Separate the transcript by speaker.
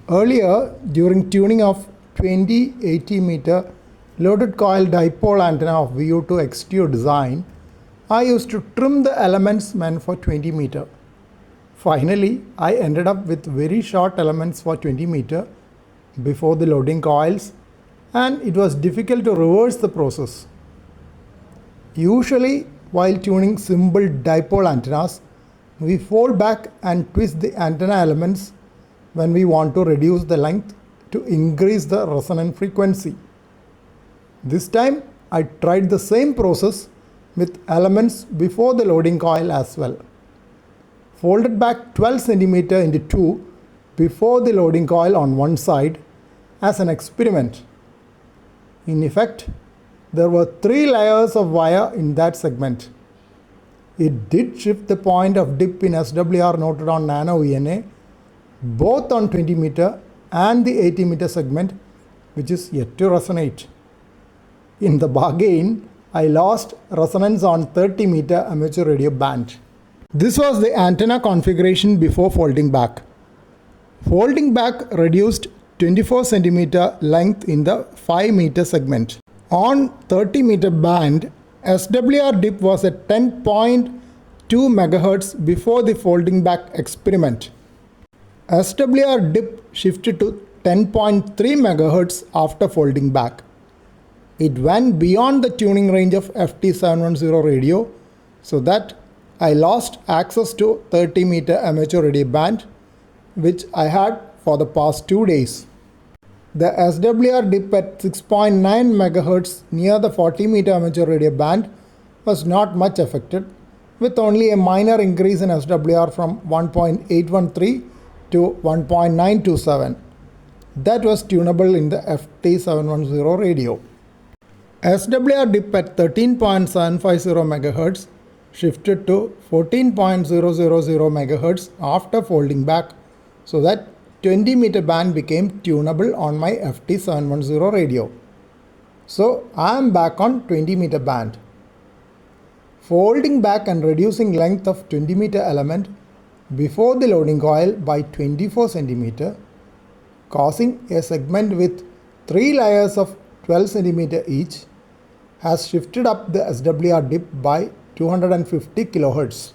Speaker 1: Earlier, during tuning of 20-80 meter loaded coil dipole antenna of VU2 X2 design, I used to trim the elements meant for 20 meter. Finally, I ended up with very short elements for 20 meter before the loading coils, and it was difficult to reverse the process. Usually, while tuning simple dipole antennas, we fold back and twist the antenna elements when we want to reduce the length to increase the resonant frequency. This time, I tried the same process with elements before the loading coil as well. Folded back 12 cm into 2 before the loading coil on one side as an experiment. In effect, there were 3 layers of wire in that segment. It did shift the point of dip in SWR noted on nano VNA, both on 20 meter and the 80 meter segment, which is yet to resonate. In the bargain, I lost resonance on 30 meter amateur radio band. This was the antenna configuration before folding back. Folding back reduced 24 cm length in the 5 meter segment. On 30 meter band, SWR dip was at 10.2 MHz before the folding back experiment. SWR dip shifted to 10.3 MHz after folding back. It went beyond the tuning range of FT710 radio, so that I lost access to 30 meter amateur radio band, which I had for the past 2 days. The SWR dip at 6.9 MHz near the 40 meter amateur radio band was not much affected, with only a minor increase in SWR from 1.813 to 1.927. That was tunable in the FT710 radio. SWR dip at 13.750 MHz shifted to 14.000 MHz after folding back, so that 20 meter band became tunable on my FT710 radio. So I am back on 20 meter band. Folding back and reducing length of 20 meter element before the loading coil by 24 cm, causing a segment with 3 layers of 12 cm each, has shifted up the SWR dip by 250 kHz.